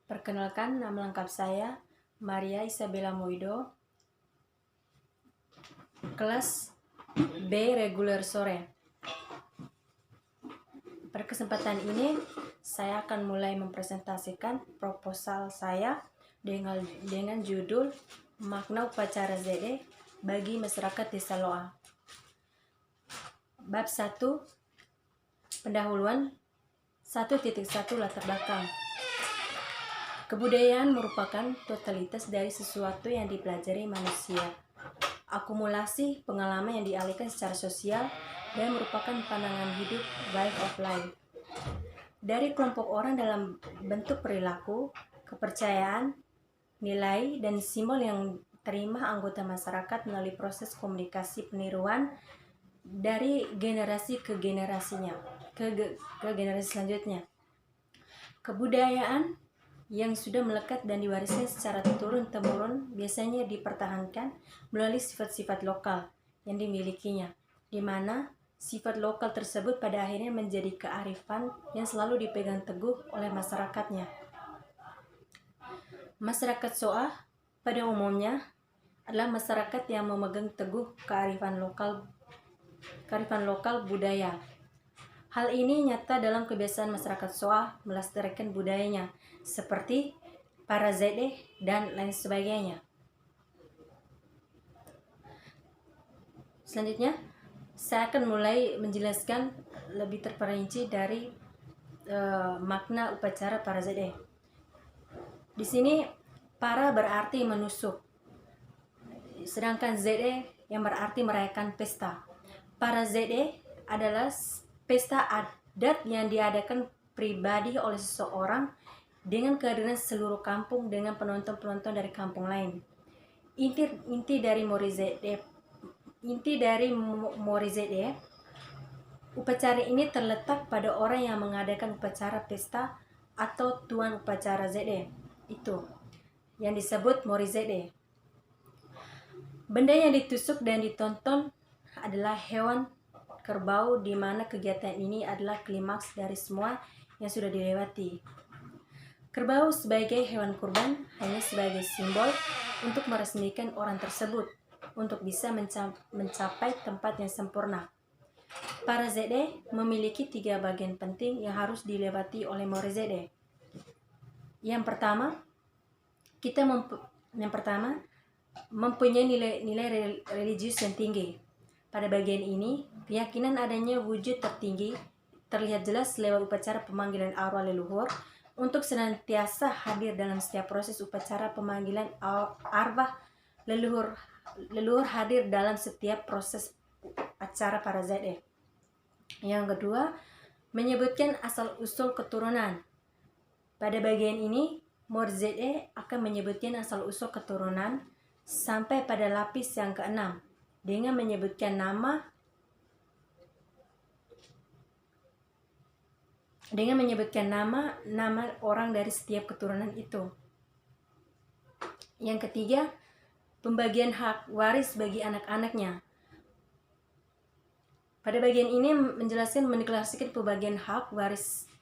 Perkenalkan, nama lengkap saya Maria Isabella Moido, kelas B reguler sore. Pada kesempatan ini, saya akan mulai mempresentasikan proposal saya dengan judul Makna Upacara ZD bagi Masyarakat Desa Loa. Bab 1, Pendahuluan 1.1 Latar belakang. Kebudayaan merupakan totalitas dari sesuatu yang dipelajari manusia, akumulasi pengalaman yang dialihkan secara sosial, dan merupakan pandangan hidup way of life dari kelompok orang dalam bentuk perilaku, kepercayaan, nilai, dan simbol yang terima anggota masyarakat melalui proses komunikasi peniruan dari generasi ke generasinya, ke generasi selanjutnya. Kebudayaan yang sudah melekat dan diwariskan secara turun-temurun biasanya dipertahankan melalui sifat-sifat lokal yang dimilikinya, di mana sifat lokal tersebut pada akhirnya menjadi kearifan yang selalu dipegang teguh oleh masyarakatnya. Masyarakat Soa pada umumnya adalah masyarakat yang memegang teguh kearifan lokal budaya. Hal ini nyata dalam kebiasaan masyarakat Soa melestarikan budayanya, seperti para ZD dan lain sebagainya. Selanjutnya, saya akan mulai menjelaskan lebih terperinci dari makna upacara para ZD. Di sini, para berarti menusuk, sedangkan ZD yang berarti merayakan pesta. Para ZD adalah pesta adat yang diadakan pribadi oleh seseorang dengan kehadiran seluruh kampung dengan penonton-penonton dari kampung lain. Inti dari Mori ZD, upacara ini terletak pada orang yang mengadakan upacara pesta atau tuan upacara ZD itu, yang disebut Mori ZD. Benda yang ditusuk dan ditonton adalah hewan kerbau, di mana kegiatan ini adalah klimaks dari semua yang sudah dilewati. Kerbau sebagai hewan kurban hanya sebagai simbol untuk meresmikan orang tersebut untuk bisa mencapai tempat yang sempurna. Para ZD memiliki 3 bagian penting yang harus dilewati oleh Mori ZD. Yang pertama, mempunyai nilai religius yang tinggi. Pada bagian ini, keyakinan adanya wujud tertinggi terlihat jelas lewat upacara pemanggilan arwah leluhur untuk senantiasa hadir dalam setiap proses upacara pemanggilan arwah leluhur hadir dalam setiap proses acara para ZD. Yang kedua, menyebutkan asal-usul keturunan. Pada bagian ini, Mori ZD akan menyebutkan asal-usul keturunan sampai pada lapis yang keenam dengan menyebutkan nama orang dari setiap keturunan itu. Yang ketiga, pembagian hak waris bagi anak-anaknya. Pada bagian ini mendeklarasikan pembagian hak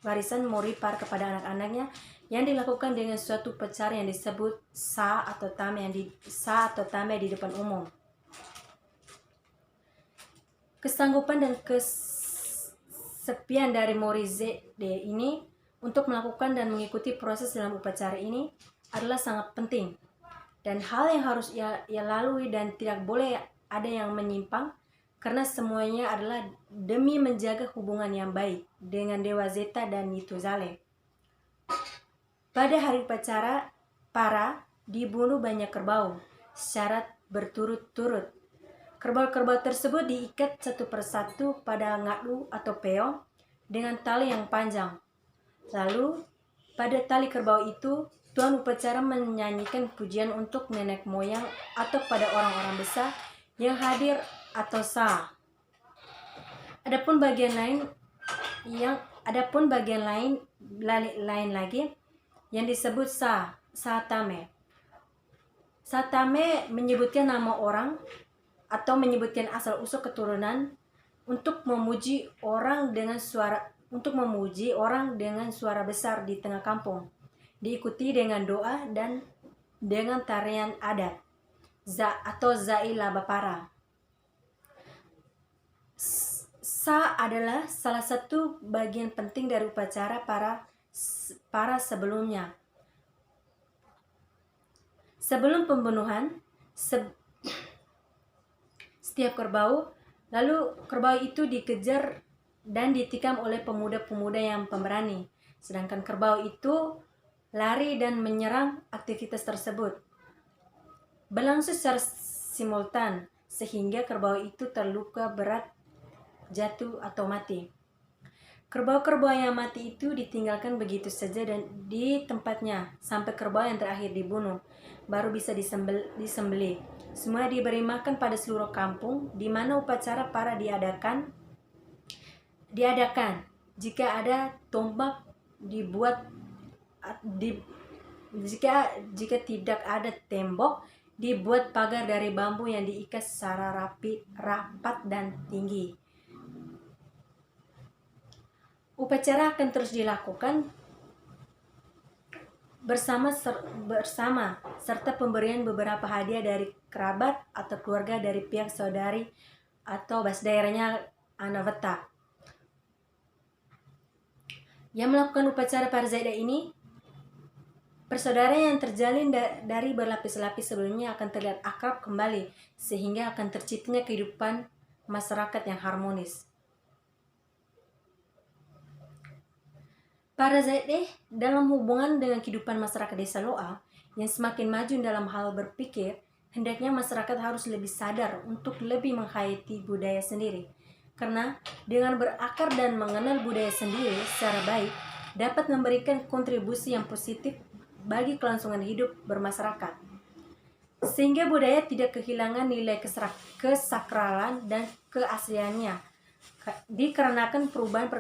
warisan Moripar kepada anak-anaknya yang dilakukan dengan suatu upacara yang disebut sa atau tame di depan umum. Kesanggupan dan kesepian dari Mori ZD ini untuk melakukan dan mengikuti proses dalam upacara ini adalah sangat penting, dan hal yang harus ia lalui dan tidak boleh ada yang menyimpang, karena semuanya adalah demi menjaga hubungan yang baik dengan Dewa Zeta dan Nituzale. Pada hari upacara, para dibunuh banyak kerbau secara berturut-turut. Kerbau-kerbau tersebut diikat satu persatu pada ngadu atau peong dengan tali yang panjang. Lalu, pada tali kerbau itu, tuan upacara menyanyikan pujian untuk nenek moyang atau pada orang-orang besar yang hadir atau sah. Adapun bagian lain lagi yang disebut satame. Satame menyebutkan nama orang atau menyebutkan asal-usul keturunan untuk memuji orang dengan suara besar di tengah kampung. diikuti dengan doa dan dengan tarian adat atau Zai Labapara. Sa adalah salah satu bagian penting dari upacara para sebelumnya. Sebelum pembunuhan, setiap kerbau, lalu kerbau itu dikejar dan ditikam oleh pemuda-pemuda yang pemberani. Sedangkan kerbau itu lari dan menyerang aktivitas tersebut. Berlangsung secara simultan, sehingga kerbau itu terluka berat, jatuh atau mati. Kerbau-kerbau yang mati itu ditinggalkan begitu saja dan di tempatnya sampai kerbau yang terakhir dibunuh, baru bisa disembelih. Semua diberi makan pada seluruh kampung di mana upacara para diadakan. Jika ada tombak dibuat jika tidak ada tembok, dibuat pagar dari bambu yang diikat secara rapat dan tinggi. Upacara akan terus dilakukan bersama serta pemberian beberapa hadiah dari kerabat atau keluarga dari pihak saudari atau bahasa daerahnya anaweta. Yang melakukan upacara Parzeda ini, persaudaraan yang terjalin dari berlapis-lapis sebelumnya akan terlihat akrab kembali, sehingga akan terciptanya kehidupan masyarakat yang harmonis. Para Zaide dalam hubungan dengan kehidupan masyarakat desa Loa yang semakin maju dalam hal berpikir, hendaknya masyarakat harus lebih sadar untuk lebih menghayati budaya sendiri. Karena dengan berakar dan mengenal budaya sendiri secara baik, dapat memberikan kontribusi yang positif bagi kelangsungan hidup bermasyarakat. Sehingga budaya tidak kehilangan nilai kesakralan dan keasliannya, dikarenakan perubahan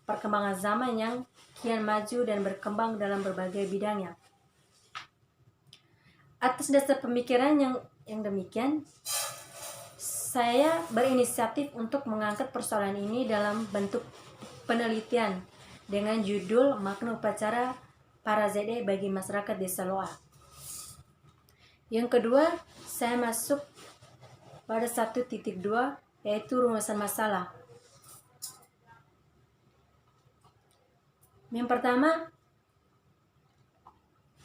perkembangan zaman yang kian maju dan berkembang dalam berbagai bidangnya. Atas dasar pemikiran yang demikian, saya berinisiatif untuk mengangkat persoalan ini dalam bentuk penelitian dengan judul Makna Upacara Para Zede bagi Masyarakat Desa Loa. Yang kedua, saya masuk pada 1.2, yaitu rumusan masalah. Yang pertama,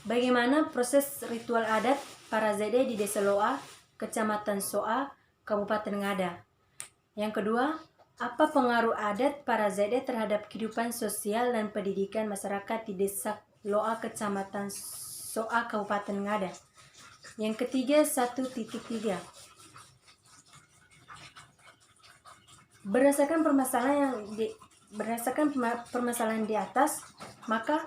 bagaimana proses ritual adat para Zede di Desa Loa, Kecamatan Soa, Kabupaten Ngada. Yang kedua, apa pengaruh adat para Zede terhadap kehidupan sosial dan pendidikan masyarakat di Desa Loa, Kecamatan Soa, Kabupaten Ngada. Yang ketiga, 1.3. Berdasarkan permasalahan di atas, maka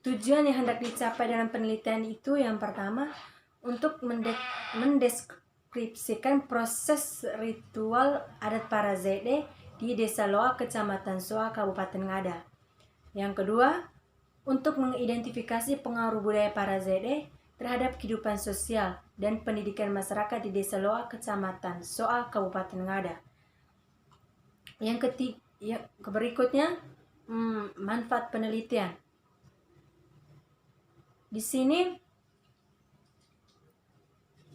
tujuan yang hendak dicapai dalam penelitian itu yang pertama, untuk mendeskripsikan proses ritual adat para Zede di Desa Loa, Kecamatan Soa, Kabupaten Ngada. Yang kedua, untuk mengidentifikasi pengaruh budaya para Zede terhadap kehidupan sosial dan pendidikan masyarakat di Desa Loa, Kecamatan Soa, Kabupaten Ngada. Yang berikutnya, manfaat penelitian. Di sini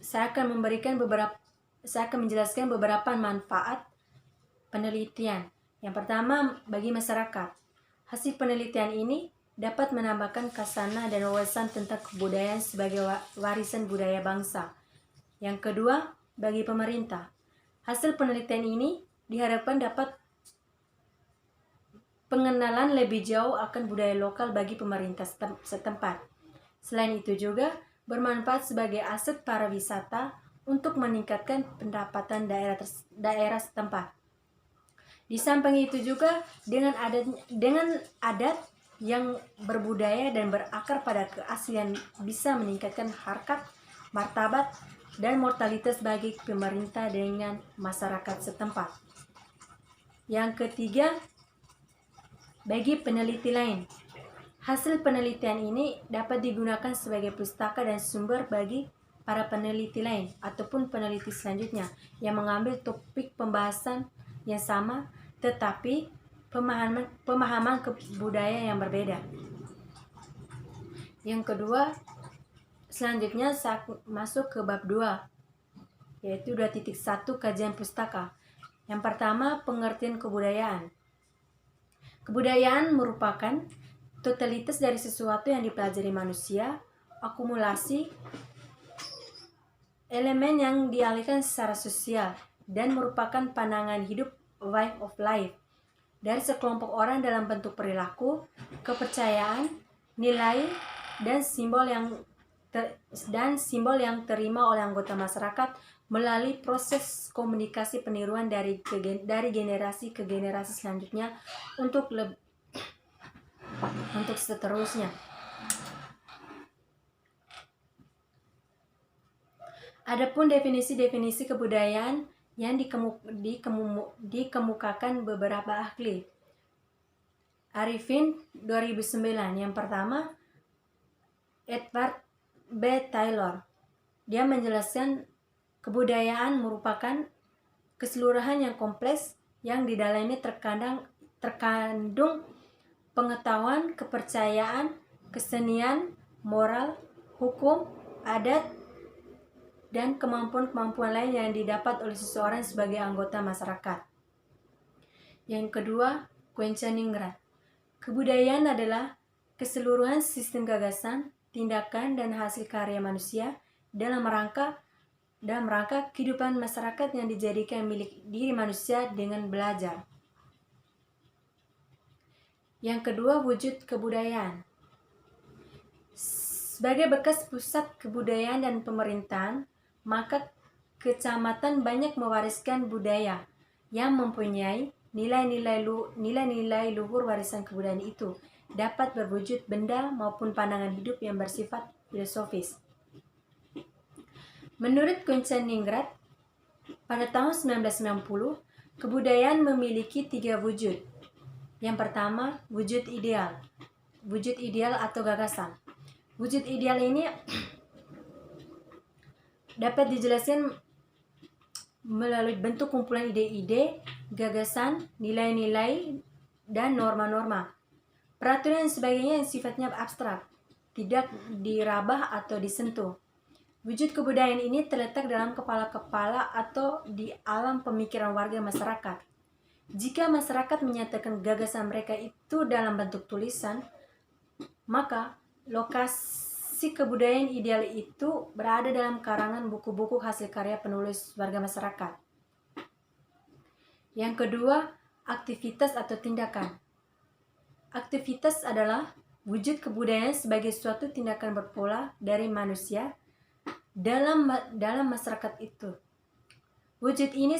saya akan menjelaskan beberapa manfaat penelitian. Yang pertama, bagi masyarakat. Hasil penelitian ini dapat menambahkan khasana dan wawasan tentang kebudayaan sebagai warisan budaya bangsa. Yang kedua, bagi pemerintah. Hasil penelitian ini diharapkan dapat pengenalan lebih jauh akan budaya lokal bagi pemerintah setempat. Selain itu juga bermanfaat sebagai aset para wisata untuk meningkatkan pendapatan daerah setempat. Di samping itu juga dengan adat yang berbudaya dan berakar pada keaslian bisa meningkatkan harkat, martabat, dan moralitas bagi pemerintah dengan masyarakat setempat. Yang ketiga, bagi peneliti lain. Hasil penelitian ini dapat digunakan sebagai pustaka dan sumber bagi para peneliti lain ataupun peneliti selanjutnya yang mengambil topik pembahasan yang sama tetapi pemahaman budaya yang berbeda. Yang kedua, selanjutnya saya masuk ke bab 2, yaitu 2.1 kajian pustaka. Yang pertama, pengertian kebudayaan. Kebudayaan merupakan totalitas dari sesuatu yang dipelajari manusia, akumulasi elemen yang dialihkan secara sosial, dan merupakan pandangan hidup way of life dari sekelompok orang dalam bentuk perilaku, kepercayaan, nilai, dan simbol yang terima oleh anggota masyarakat melalui proses komunikasi peniruan dari generasi ke generasi selanjutnya untuk seterusnya. Adapun definisi-definisi kebudayaan yang dikemukakan beberapa ahli. Arifin 2009. Yang pertama, Edward B. Taylor. Dia menjelaskan kebudayaan merupakan keseluruhan yang kompleks yang di dalamnya terkandung pengetahuan, kepercayaan, kesenian, moral, hukum, adat, dan kemampuan-kemampuan lain yang didapat oleh seseorang sebagai anggota masyarakat. Yang kedua, Kwenceningrat. Kebudayaan adalah keseluruhan sistem gagasan, tindakan, dan hasil karya manusia dalam rangka kehidupan masyarakat yang dijadikan milik diri manusia dengan belajar. Yang kedua, wujud kebudayaan. Sebagai bekas pusat kebudayaan dan pemerintahan, maka kecamatan banyak mewariskan budaya yang mempunyai nilai-nilai luhur warisan kebudayaan itu dapat berwujud benda maupun pandangan hidup yang bersifat filosofis. Menurut Kwenceningrat, pada tahun 1990, kebudayaan memiliki 3 wujud. Yang pertama, wujud ideal atau gagasan. Wujud ideal ini dapat dijelaskan melalui bentuk kumpulan ide-ide, gagasan, nilai-nilai, dan norma-norma. Peraturan dan sebagainya yang sifatnya abstrak, tidak dirabah atau disentuh. Wujud kebudayaan ini terletak dalam kepala-kepala atau di alam pemikiran warga masyarakat. Jika masyarakat menyatakan gagasan mereka itu dalam bentuk tulisan, maka lokasi kebudayaan ideal itu berada dalam karangan buku-buku hasil karya penulis warga masyarakat. Yang kedua, aktivitas atau tindakan. Aktivitas adalah wujud kebudayaan sebagai suatu tindakan berpola dari manusia dalam masyarakat itu. Wujud ini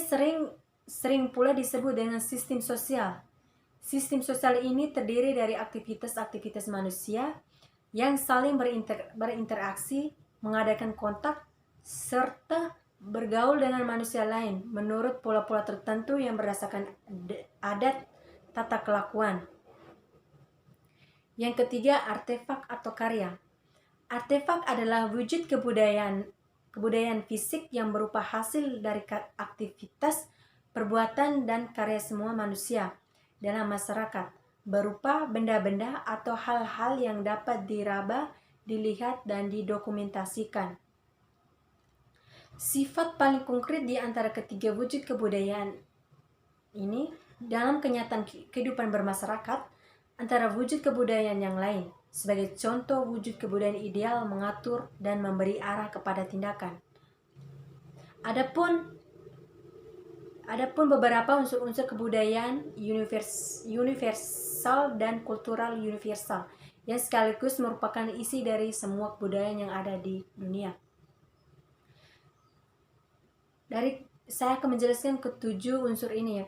sering pula disebut dengan sistem sosial. Sistem sosial ini terdiri dari aktivitas-aktivitas manusia yang saling berinteraksi, mengadakan kontak, serta bergaul dengan manusia lain menurut pola-pola tertentu yang berdasarkan adat tata kelakuan. Yang ketiga, artefak atau karya. Artefak adalah wujud kebudayaan fisik yang berupa hasil dari aktivitas, perbuatan, dan karya semua manusia dalam masyarakat, berupa benda-benda atau hal-hal yang dapat diraba, dilihat, dan didokumentasikan. Sifat paling konkret di antara ketiga wujud kebudayaan ini dalam kenyataan kehidupan bermasyarakat antara wujud kebudayaan yang lain. Sebagai contoh, wujud kebudayaan ideal mengatur dan memberi arah kepada tindakan. Adapun beberapa unsur-unsur kebudayaan universal dan kultural universal yang sekaligus merupakan isi dari semua kebudayaan yang ada di dunia. Saya akan menjelaskan ke-7 unsur ini ya.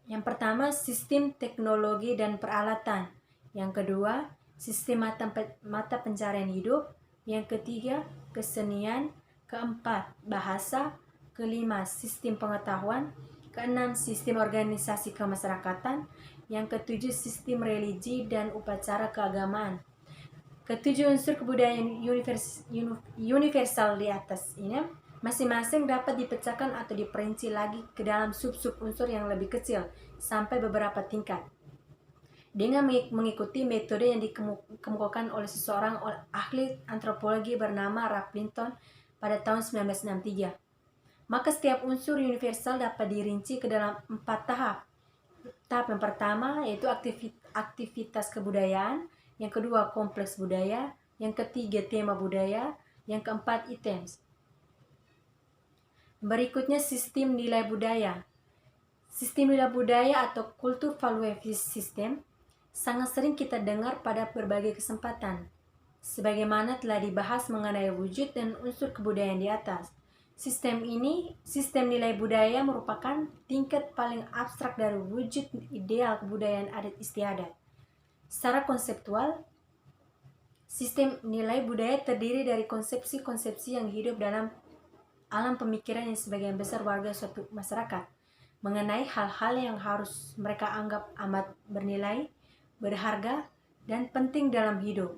Yang pertama, sistem teknologi dan peralatan. Yang kedua, sistem mata pencarian hidup. Yang ketiga, kesenian. Keempat, bahasa. Kelima, sistem pengetahuan. Keenam, sistem organisasi kemasyarakatan. Yang ketujuh, sistem religi dan upacara keagamaan. Ketujuh unsur kebudayaan universal di atas ini masing-masing dapat dipecahkan atau diperinci lagi ke dalam sub-sub unsur yang lebih kecil sampai beberapa tingkat. dengan mengikuti metode yang dikemukakan oleh seseorang ahli antropologi bernama Raplington pada tahun 1963. Maka setiap unsur universal dapat dirinci ke dalam 4 tahap. Tahap yang pertama yaitu aktivitas kebudayaan, yang kedua kompleks budaya, yang ketiga tema budaya, yang keempat items. Berikutnya sistem nilai budaya. Sistem nilai budaya atau kultur value system sangat sering kita dengar pada berbagai kesempatan, sebagaimana telah dibahas mengenai wujud dan unsur kebudayaan di atas. Sistem nilai budaya merupakan tingkat paling abstrak dari wujud ideal kebudayaan adat istiadat. Secara konseptual, sistem nilai budaya terdiri dari konsepsi-konsepsi yang hidup dalam alam pemikiran yang sebagian besar warga suatu masyarakat mengenai hal-hal yang harus mereka anggap amat bernilai, berharga, dan penting dalam hidup.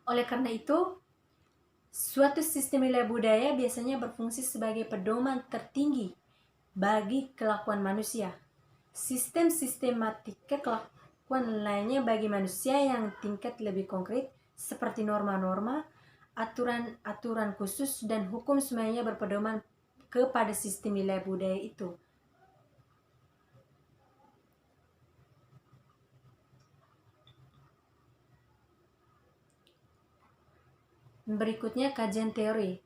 Oleh karena itu, suatu sistem nilai budaya biasanya berfungsi sebagai pedoman tertinggi bagi kelakuan manusia. Sistem sistematika kelakuan lainnya bagi manusia yang tingkat lebih konkret seperti norma-norma, aturan-aturan khusus, dan hukum semuanya berpedoman kepada sistem nilai budaya itu. Berikutnya kajian teori.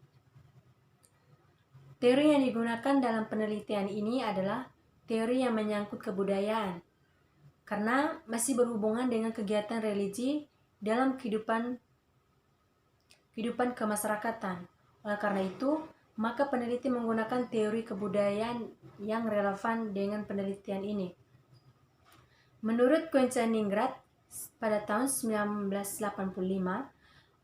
Teori yang digunakan dalam penelitian ini adalah teori yang menyangkut kebudayaan, karena masih berhubungan dengan kegiatan religi dalam kehidupan kemasyarakatan. Oleh karena itu, maka peneliti menggunakan teori kebudayaan yang relevan dengan penelitian ini. Menurut Koecheningrat pada tahun 1985,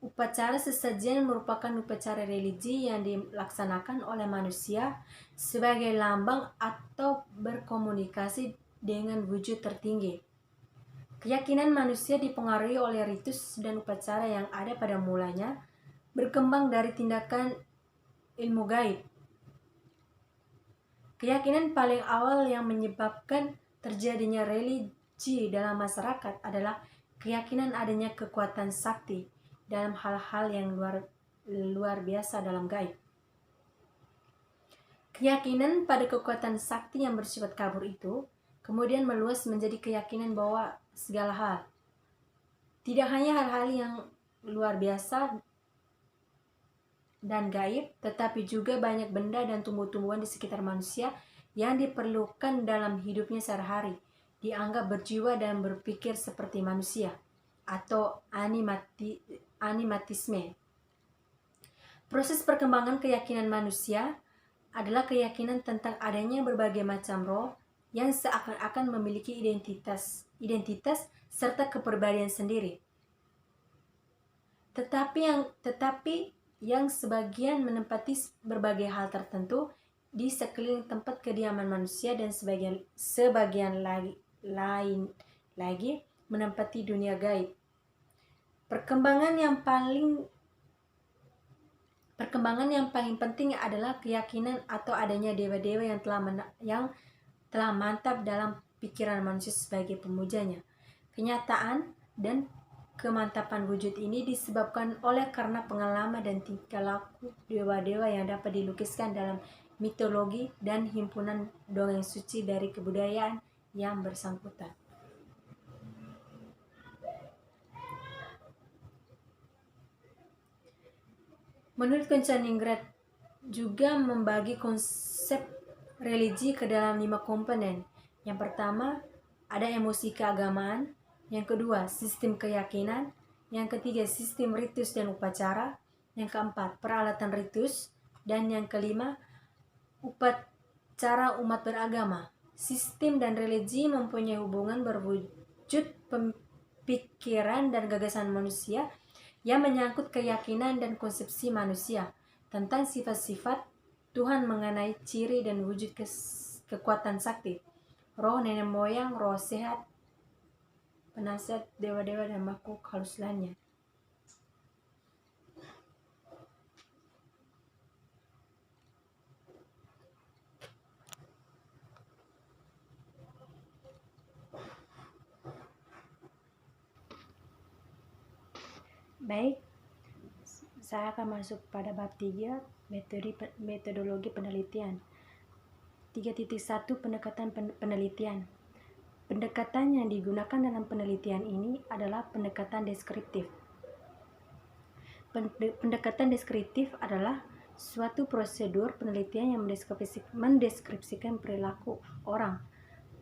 upacara sesajen merupakan upacara religi yang dilaksanakan oleh manusia sebagai lambang atau berkomunikasi dengan wujud tertinggi. Keyakinan manusia dipengaruhi oleh ritus dan upacara yang ada pada mulanya, berkembang dari tindakan ilmu gaib. Keyakinan paling awal yang menyebabkan terjadinya religi dalam masyarakat adalah keyakinan adanya kekuatan sakti dalam hal-hal yang luar biasa dalam gaib. Keyakinan pada kekuatan sakti yang bersifat kabur itu kemudian meluas menjadi keyakinan bahwa segala hal, tidak hanya hal-hal yang luar biasa dan gaib, tetapi juga banyak benda dan tumbuh-tumbuhan di sekitar manusia yang diperlukan dalam hidupnya sehari-hari, dianggap berjiwa dan berpikir seperti manusia, atau animatisme. Proses perkembangan keyakinan manusia adalah keyakinan tentang adanya berbagai macam roh yang seakan-akan memiliki identitas serta kepribadian sendiri. Tetapi yang sebagian menempati berbagai hal tertentu di sekeliling tempat kediaman manusia, dan sebagian lain lagi menempati dunia gaib. Perkembangan yang paling penting adalah keyakinan atau adanya dewa-dewa yang telah mantap dalam pikiran manusia sebagai pemujanya. Kenyataan dan kemantapan wujud ini disebabkan oleh karena pengalaman dan tingkah laku dewa-dewa yang dapat dilukiskan dalam mitologi dan himpunan dongeng suci dari kebudayaan yang bersangkutan. Menurut Koecheningrat juga membagi konsep religi ke dalam 5 komponen. Yang pertama, ada emosi keagamaan. Yang kedua, sistem keyakinan. Yang ketiga, sistem ritus dan upacara. Yang keempat, peralatan ritus. Dan yang kelima, upacara umat beragama. Sistem dan religi mempunyai hubungan berwujud pemikiran dan gagasan manusia yang menyangkut keyakinan dan konsepsi manusia tentang sifat-sifat Tuhan mengenai ciri dan wujud kekuatan sakti, roh nenek moyang, roh sehat, penasihat dewa-dewa dan makhluk halus lainnya. Baik, saya akan masuk pada bab 3, metodologi penelitian. 3.1 Pendekatan penelitian. Pendekatan yang digunakan dalam penelitian ini adalah pendekatan deskriptif. Pendekatan deskriptif adalah suatu prosedur penelitian yang mendeskripsikan perilaku orang,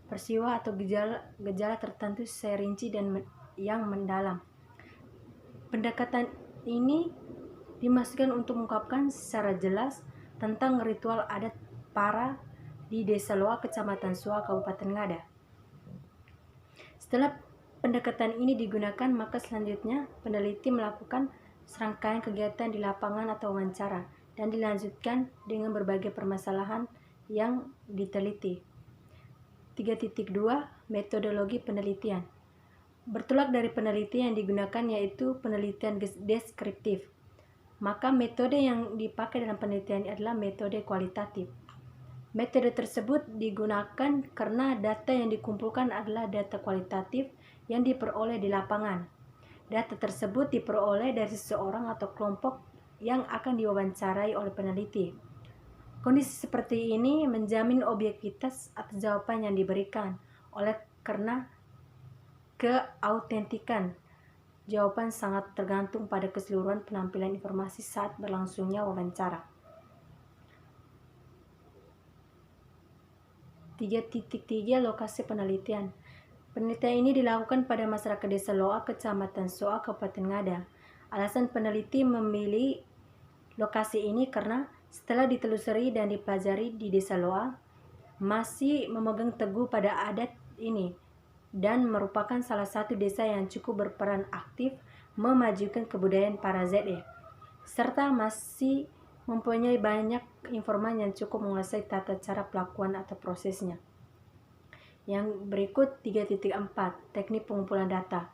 peristiwa atau gejala tertentu secara rinci dan yang mendalam. Pendekatan ini dimaksudkan untuk mengungkapkan secara jelas tentang ritual adat para di Desa Loa, Kecamatan Soa, Kabupaten Ngada. Setelah pendekatan ini digunakan, maka selanjutnya peneliti melakukan serangkaian kegiatan di lapangan atau wawancara dan dilanjutkan dengan berbagai permasalahan yang diteliti. 3.2 Metodologi penelitian. Bertolak dari penelitian yang digunakan yaitu penelitian deskriptif, maka metode yang dipakai dalam penelitian adalah metode kualitatif. Metode tersebut digunakan karena data yang dikumpulkan adalah data kualitatif yang diperoleh di lapangan. Data tersebut diperoleh dari seseorang atau kelompok yang akan diwawancarai oleh peneliti. Kondisi seperti ini menjamin objektivitas atas jawaban yang diberikan, oleh karena keautentikan jawaban sangat tergantung pada keseluruhan penampilan informasi saat berlangsungnya wawancara. 3.3 Lokasi penelitian. Penelitian ini dilakukan pada masyarakat Desa Loa, Kecamatan Soa, Kabupaten Ngada. Alasan peneliti memilih lokasi ini karena setelah ditelusuri dan dipelajari di Desa Loa masih memegang teguh pada adat ini dan merupakan salah satu desa yang cukup berperan aktif memajukan kebudayaan para ZE, serta masih mempunyai banyak informan yang cukup menguasai tata cara pelakuan atau prosesnya. Yang berikut 3.4 Teknik pengumpulan data.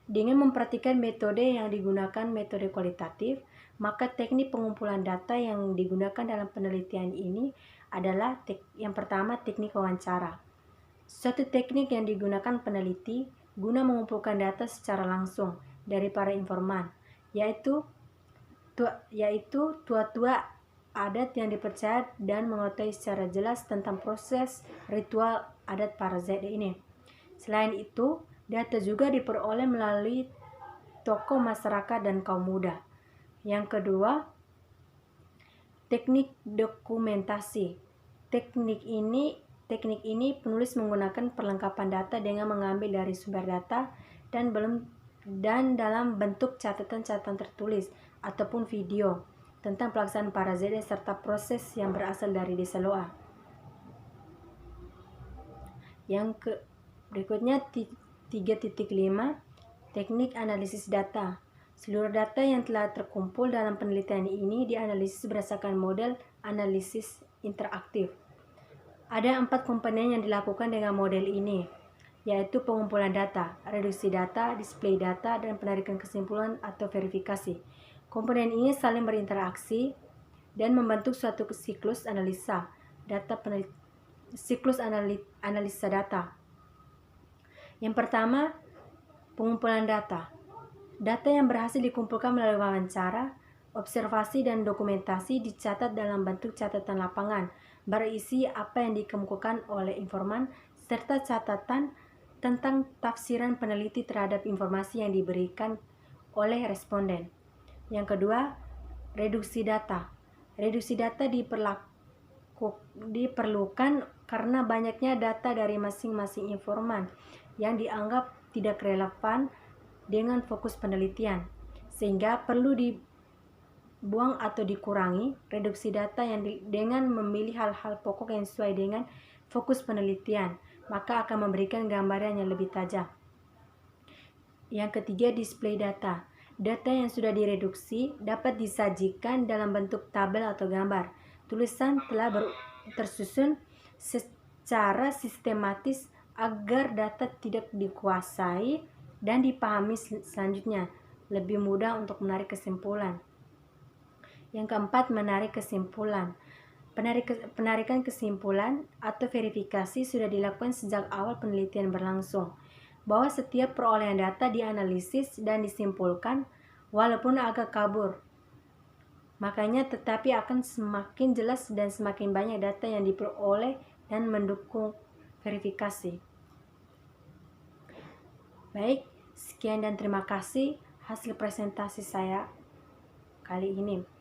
Dengan memperhatikan metode yang digunakan metode kualitatif, maka teknik pengumpulan data yang digunakan dalam penelitian ini adalah yang pertama, teknik wawancara. Suatu teknik yang digunakan peneliti guna mengumpulkan data secara langsung dari para informan, yaitu tua-tua adat yang dipercaya dan mengetahui secara jelas tentang proses ritual adat para ZE ini. Selain itu, data juga diperoleh melalui tokoh masyarakat dan kaum muda. Yang kedua, teknik dokumentasi. Teknik ini penulis menggunakan perlengkapan data dengan mengambil dari sumber data dan dalam bentuk catatan-catatan tertulis ataupun video tentang pelaksanaan para ZE serta proses yang berasal dari Desa Loa. Yang berikutnya 3.5 Teknik analisis data. Seluruh data yang telah terkumpul dalam penelitian ini dianalisis berdasarkan model analisis interaktif. Ada 4 komponen yang dilakukan dengan model ini, yaitu pengumpulan data, reduksi data, display data, dan penarikan kesimpulan atau verifikasi. Komponen ini saling berinteraksi dan membentuk suatu siklus analisa data. Yang pertama, pengumpulan data. Data yang berhasil dikumpulkan melalui wawancara, observasi, dan dokumentasi dicatat dalam bentuk catatan lapangan, berisi apa yang dikemukakan oleh informan, serta catatan tentang tafsiran peneliti terhadap informasi yang diberikan oleh responden. Yang kedua, reduksi data. Reduksi data diperlukan karena banyaknya data dari masing-masing informan yang dianggap tidak relevan dengan fokus penelitian, sehingga perlu dibuang atau dikurangi reduksi data dengan memilih hal-hal pokok yang sesuai dengan fokus penelitian, maka akan memberikan gambaran yang lebih tajam. Yang ketiga, display data. Data yang sudah direduksi dapat disajikan dalam bentuk tabel atau gambar. Tulisan telah tersusun secara sistematis agar data tidak dikuasai dan dipahami selanjutnya, lebih mudah untuk menarik kesimpulan. Yang keempat, menarik kesimpulan. Penarikan kesimpulan atau verifikasi sudah dilakukan sejak awal penelitian berlangsung, bahwa setiap perolehan data dianalisis dan disimpulkan walaupun agak kabur. Makanya tetapi akan semakin jelas dan semakin banyak data yang diperoleh dan mendukung verifikasi. Baik, sekian dan terima kasih hasil presentasi saya kali ini.